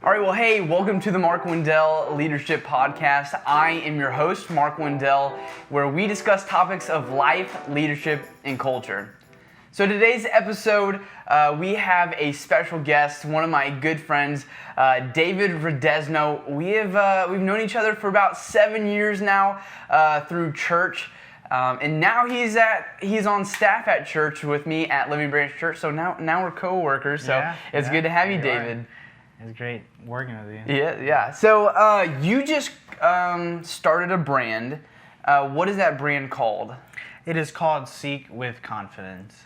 All right, well, hey, welcome to the Mark Wendell Leadership Podcast. I am your host, Mark Wendell, where we discuss topics of life, leadership, and culture. So today's episode, we have a special guest, one of my good friends, David Redesno. We've known each other for about 7 years now through church. And now he's on staff at church with me at Living Branch Church. So now we're co-workers. So it's good to have you, David. It's great working with you. Yeah. So you just started a brand. What is that brand called? It is called Seek with Confidence.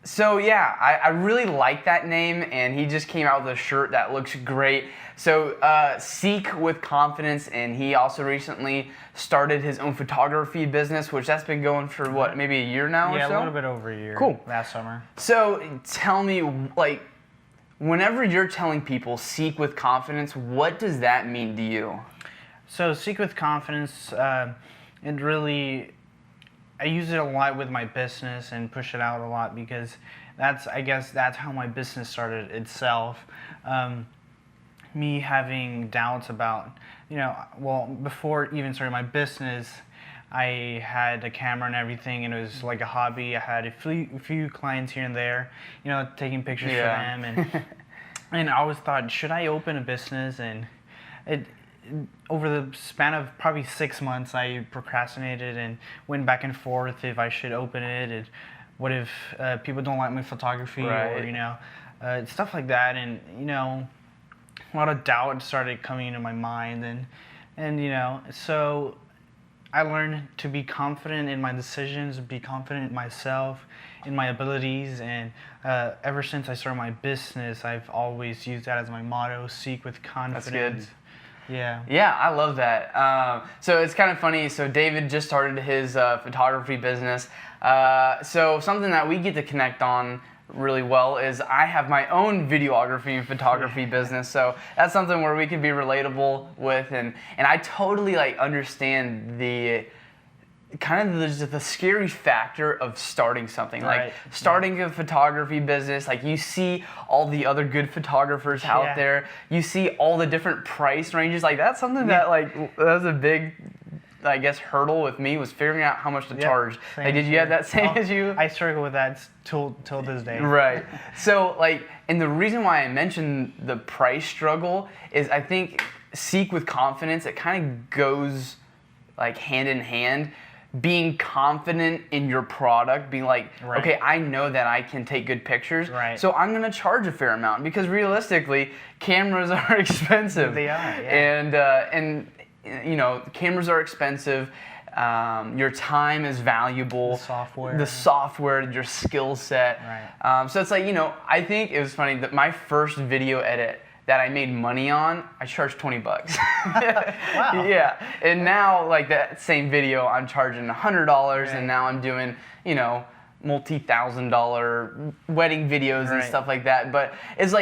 So yeah, I really like that name, and he just came out with a shirt that looks great. So Seek with Confidence, and he also recently started his own photography business, which that's been going for what, maybe a year now or so? Yeah, a little bit over a year. Cool. Last summer. So tell me, like, whenever you're telling people seek with confidence, what does that mean to you? So Seek with Confidence, I use it a lot with my business and push it out a lot because I guess that's how my business started itself. Me having doubts about, before even starting my business, I had a camera and everything, and it was like a hobby. I had a few clients here and there, taking pictures for them, and I always thought, should I open a business? And over the span of probably 6 months, I procrastinated and went back and forth if I should open it, and what if people don't like my photography, or stuff like that, and a lot of doubt started coming into my mind, and so I learned to be confident in my decisions, be confident in myself, in my abilities, and ever since I started my business, I've always used that as my motto: seek with confidence. That's good. Yeah, I love that. So it's kind of funny. So David just started his photography business. So something that we get to connect on really well is I have my own videography and photography business. So that's something where we can be relatable with, and I totally understand the kind of the scary factor of starting something, like starting a photography business. Like, you see all the other good photographers out there, you see all the different price ranges. Like, that's something that that was a big, I guess, hurdle with me, was figuring out how much to charge. Like, did you have that same as you? I struggle with that till this day. Right. So and the reason why I mentioned the price struggle is I think Seek with Confidence, it kind of goes hand in hand. Being confident in your product, being okay, I know that I can take good pictures, so I'm going to charge a fair amount, because realistically, cameras are expensive. They are, yeah. And cameras are expensive. Your time is valuable. The software, your skill set. So it's I think it was funny that my first video edit that I made money on, I charged $20. Wow. Yeah. And now, that same video, I'm charging $100, and now I'm doing, multi-$1,000 wedding videos and stuff like that. But it's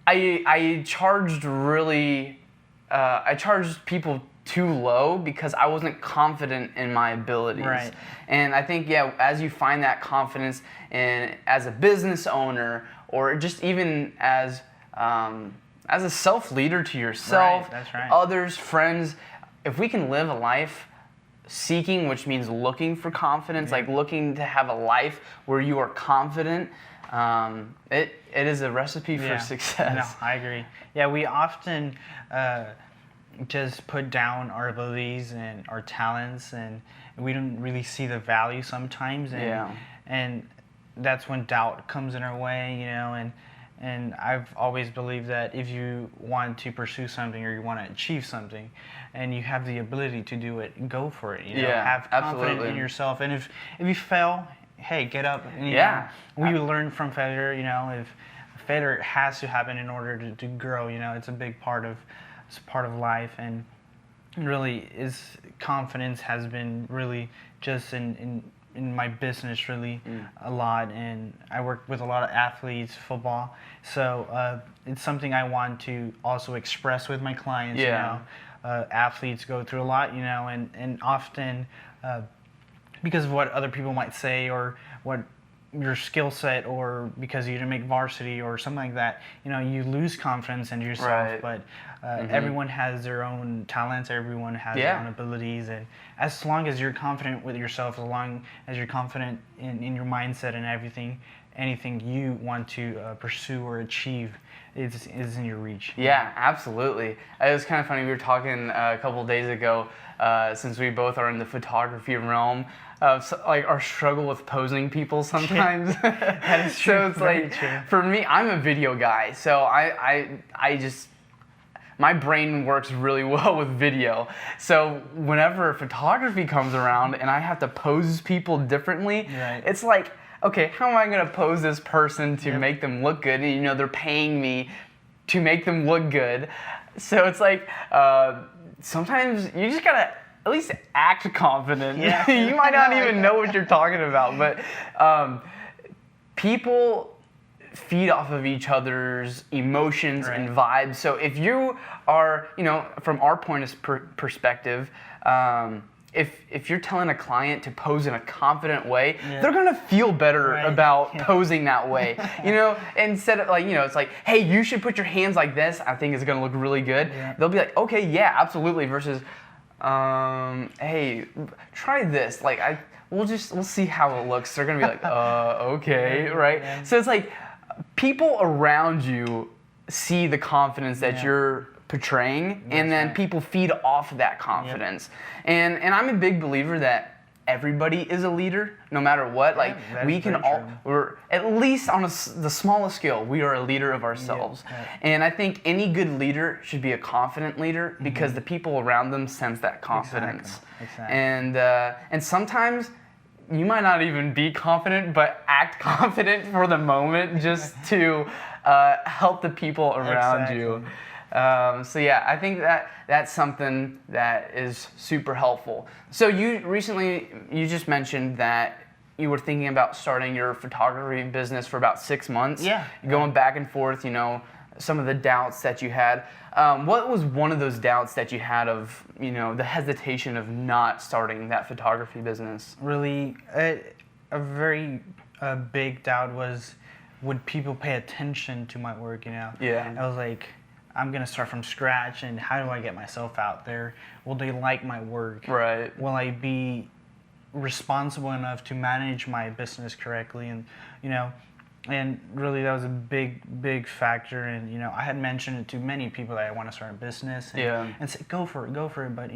I charged I charged people too low because I wasn't confident in my abilities. And I think, as you find that confidence as a business owner, or just even as a self-leader to yourself, others, friends, if we can live a life seeking, which means looking for confidence, looking to have a life where you are confident, it is a recipe for success. No, I agree. Yeah, we often just put down our abilities and our talents, and we don't really see the value sometimes, and that's when doubt comes in our way, and I've always believed that if you want to pursue something, or you want to achieve something, and you have the ability to do it, go for it. Have confidence in yourself. And if you fail, hey, get up. And, we learn from failure. If failure has to happen in order to grow. It's a big part of life, and really confidence has been really just in my business really a lot, and I work with a lot of athletes, football, so it's something I want to also express with my clients. Athletes go through a lot, and often because of what other people might say, or what your skill set, or because you didn't make varsity or something like that, you lose confidence in yourself. Right. But everyone has their own talents, everyone has their own abilities, and as long as you're confident with yourself, as long as you're confident in your mindset and everything, anything you want to pursue or achieve is in your reach. Yeah, absolutely. It was kind of funny. We were talking a couple of days ago, since we both are in the photography realm, of like our struggle with posing people sometimes. That is true. So it's like, for me, I'm a video guy, so I just, my brain works really well with video. So whenever photography comes around and I have to pose people differently, it's like, okay, how am I going to pose this person to make them look good? And, they're paying me to make them look good. So it's like, sometimes you just got to at least act confident. Yeah. You might not even know what you're talking about, but people feed off of each other's emotions and vibes. So if you are, from our point of perspective, if you're telling a client to pose in a confident way, they're gonna feel better about posing that way. Instead of it's like, hey, you should put your hands like this. I think it's gonna look really good. They'll be like, okay, yeah, absolutely. Versus, hey, try this. Like we'll see how it looks. They're gonna be like, okay, right? Yeah. So it's like people around you see the confidence that you're portraying, and then people feed off of that confidence. And I'm a big believer that everybody is a leader, no matter what. Like we can we're at least on the smallest scale, we are a leader of ourselves. And I think any good leader should be a confident leader, because the people around them sense that confidence. Exactly. And sometimes you might not even be confident, but act confident for the moment, just to help the people around you. So yeah, I think that's something that is super helpful. So you just mentioned that you were thinking about starting your photography business for about 6 months. Yeah. Going back and forth, some of the doubts that you had. What was one of those doubts that you had of, the hesitation of not starting that photography business? Really, a very big doubt was, would people pay attention to my work, Yeah. I was like, I'm going to start from scratch, and how do I get myself out there? Will they like my work? Right. Will I be responsible enough to manage my business correctly? And, and really that was a big factor. And, I had mentioned it to many people that I want to start a business. And say, go for it. But,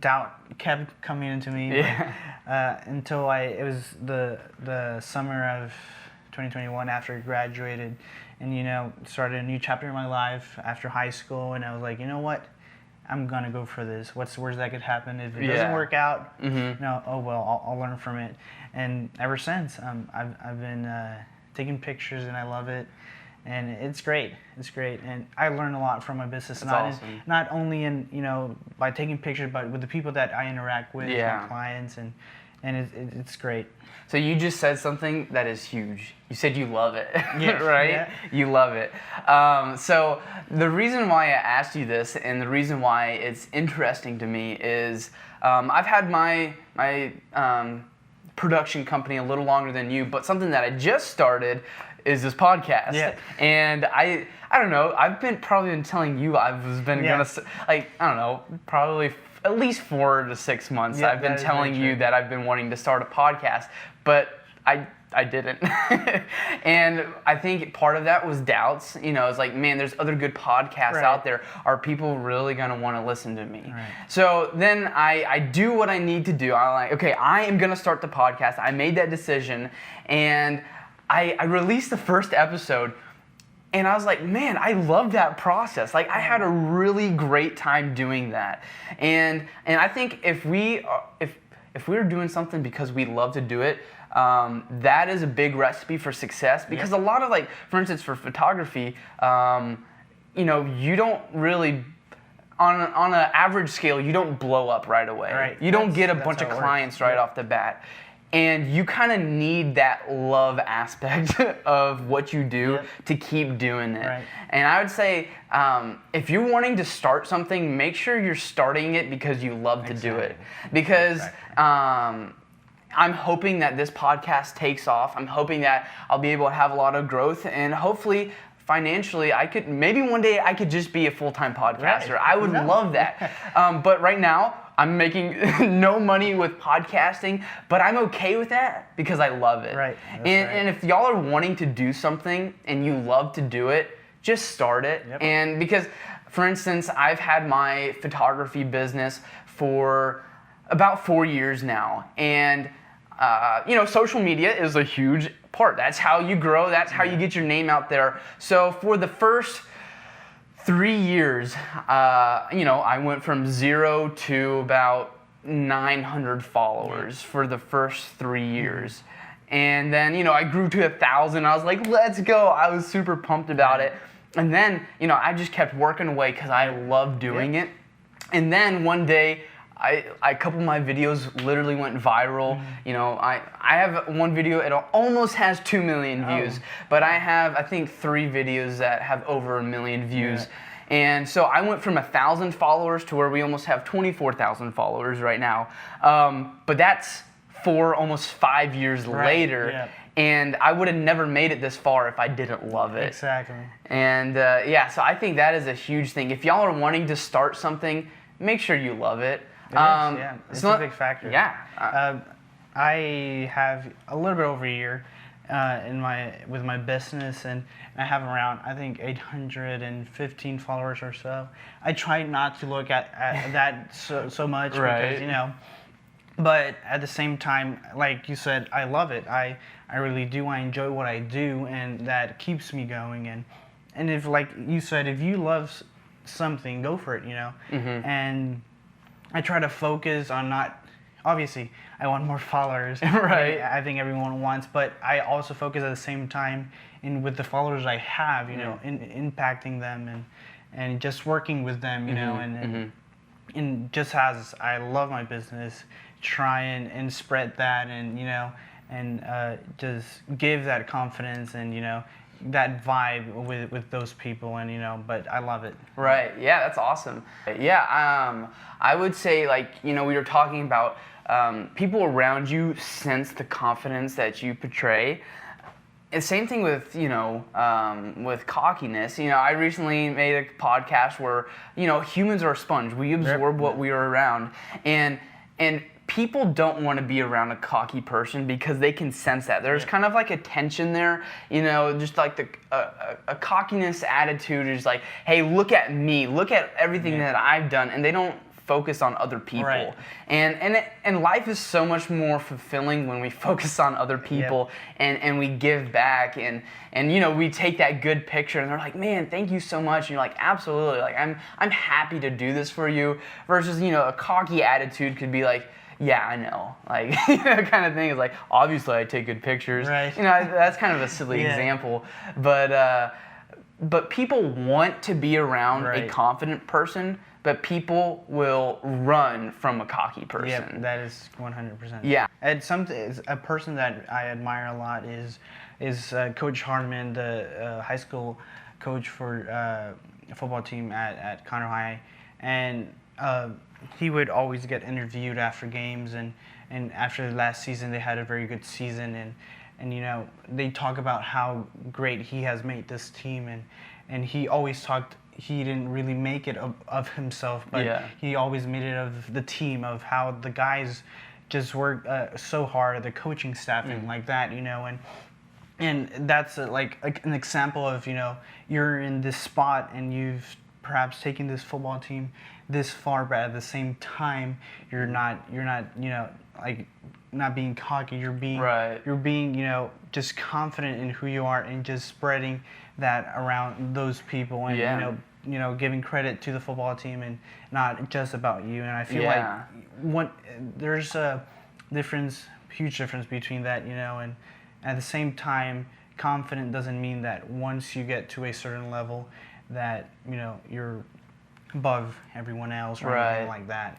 doubt kept coming into me. Until it was the summer of 2021, after I graduated, and started a new chapter in my life after high school. And I was like, you know what, I'm gonna go for this. What's the worst that could happen? If it doesn't work out, oh well, I'll learn from it. And ever since, I've been taking pictures, and I love it, and it's great. And I learn a lot from my business. That's awesome. Not only in by taking pictures, but with the people that I interact with, my clients, and it's great. So you just said something that is huge. You said you love it, right? Yeah. You love it. So the reason why I asked you this, and the reason why it's interesting to me, is I've had my production company a little longer than you, but something that I just started is this podcast. Yeah. And I don't know, I've probably been telling you probably at least 4 to 6 months. I've been telling you that I've been wanting to start a podcast, but I didn't. And I think part of that was doubts. It's like, man, there's other good podcasts out there. Are people really going to want to listen to me? Right. So then I do what I need to do. I'm like, okay, I am going to start the podcast. I made that decision, and I released the first episode. And I was like, man, I love that process. Like, I had a really great time doing that. And I think if we were doing something because we love to do it, that is a big recipe for success. Because a lot of, like, for instance, for photography, you don't really, on an average scale, you don't blow up right away. Right. You don't get a bunch of clients right off the bat. And you kind of need that love aspect of what you do to keep doing it. Right. And I would say, if you're wanting to start something, make sure you're starting it because you love to do it. Because I'm hoping that this podcast takes off. I'm hoping that I'll be able to have a lot of growth, and hopefully financially, maybe one day I could just be a full-time podcaster. Right. I would love that. But right now, I'm making no money with podcasting, but I'm okay with that because I love it. Right. And if y'all are wanting to do something and you love to do it, just start it. Yep. And because, for instance, I've had my photography business for about 4 years now, and social media is a huge part. That's how you grow. That's how you get your name out there. So for the first 3 years, I went from 0 to about 900 followers for the first 3 years. And then, I grew to 1,000. I was like, let's go. I was super pumped about it. And then, I just kept working away because I love doing it. And then one day, a couple of my videos literally went viral. I have one video, it almost has 2 million views, but I have, I think, 3 videos that have over 1 million views. Yeah. And so I went from 1,000 followers to where we almost have 24,000 followers right now. But that's almost 5 years later. Yeah. And I would have never made it this far if I didn't love it. Exactly. And so I think that is a huge thing. If y'all are wanting to start something, make sure you love it. It's a big factor. Yeah. I have a little bit over a year with my business, and I have around, I think, 815 followers or so. I try not to look at that so much because, but at the same time, like you said, I love it. I really do. I enjoy what I do, and that keeps me going. And if, like you said, if you love something, go for it, And I try to focus on obviously, I want more followers. Right. I think everyone wants, but I also focus at the same time with the followers I have, in impacting them and just working with them, and just as I love my business, try and spread that and just give that confidence and, that vibe with those people, and but I love it. Right. Yeah, that's awesome. Yeah. I would say, we were talking about people around you sense the confidence that you portray. And same thing with with cockiness. I recently made a podcast where humans are a sponge. We absorb what we are around, and people don't want to be around a cocky person because they can sense that. There's kind of like a tension there, just like a cockiness attitude is like, hey, look at me, look at everything that I've done, and they don't focus on other people. Right. And life is so much more fulfilling when we focus on other people and we give back and we take that good picture and they're like, man, thank you so much. And you're like, absolutely, like I'm happy to do this for you, versus a cocky attitude could be like, yeah, I know, like kind of thing is like, obviously I take good pictures. Right. That's kind of a silly example, but people want to be around a confident person, but people will run from a cocky person. Yeah, that is 100%. Yeah. And a person that I admire a lot is Coach Hardman, the high school coach for a football team at Conroe High, and he would always get interviewed after games, and after the last season they had a very good season, and they talk about how great he has made this team, and he always talked. He didn't really make it of himself, but he always made it of the team, of how the guys just work so hard, the coaching staff and like that, and that's like an example of you're in this spot and you've perhaps taken this football team this far, but at the same time you're not like not being cocky. You're being just confident in who you are and just spreading that around those people, and giving credit to the football team and not just about you. And I feel like there's a huge difference between that, and at the same time, confident doesn't mean that once you get to a certain level that you're above everyone else or anything like that.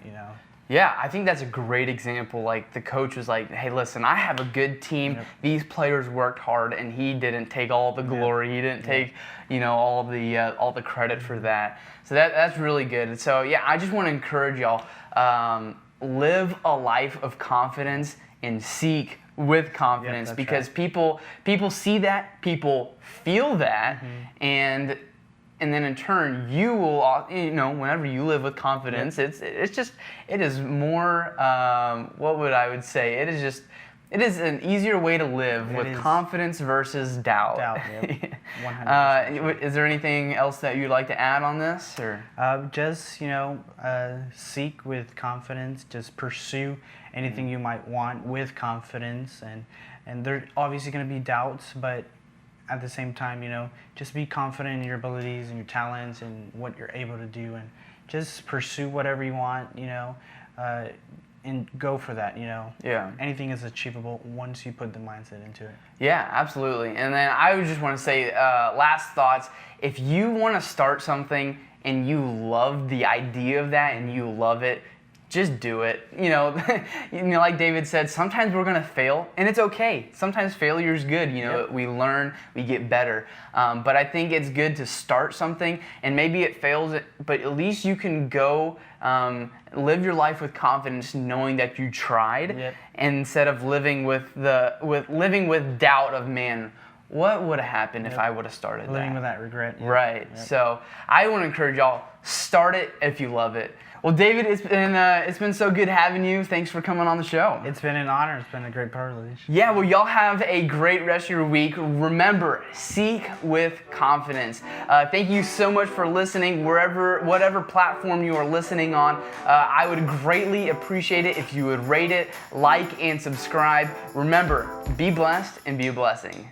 Yeah, I think that's a great example. Like the coach was like, hey, listen, I have a good team. Yep. These players worked hard, and he didn't take all the glory. He didn't take, all the credit for that. So that's really good. And so, I just want to encourage y'all, live a life of confidence and seek with confidence, that's because right. people see that, people feel that, and then in turn you will, whenever you live with confidence, it is more, what would I would say, it is an easier way to live with confidence versus doubt. Yep. 100%. Is there anything else that you'd like to add on this, or? Just seek with confidence. Just pursue anything you might want with confidence, and there obviously going to be doubts, but at the same time, just be confident in your abilities and your talents and what you're able to do, and just pursue whatever you want. And go for that, Yeah. Anything is achievable once you put the mindset into it. Yeah, absolutely. And then I would just want to say, last thoughts, if you want to start something and you love the idea of that and you love it, just do it. Like David said, sometimes we're going to fail, and it's okay. Sometimes failure is good. Yep. We learn, we get better. But I think it's good to start something, and maybe it fails, but at least you can go live your life with confidence, knowing that you tried, Yep. instead of living with doubt of, man, what would have happened if I would have started Living with that regret. Yep. Right. Yep. So I want to encourage y'all, start it if you love it. Well, David, it's been so good having you. Thanks for coming on the show. It's been an honor. It's been a great privilege. Yeah, well, y'all have a great rest of your week. Remember, seek with confidence. Thank you so much for listening, whatever platform you are listening on. I would greatly appreciate it if you would rate it, like, and subscribe. Remember, be blessed and be a blessing.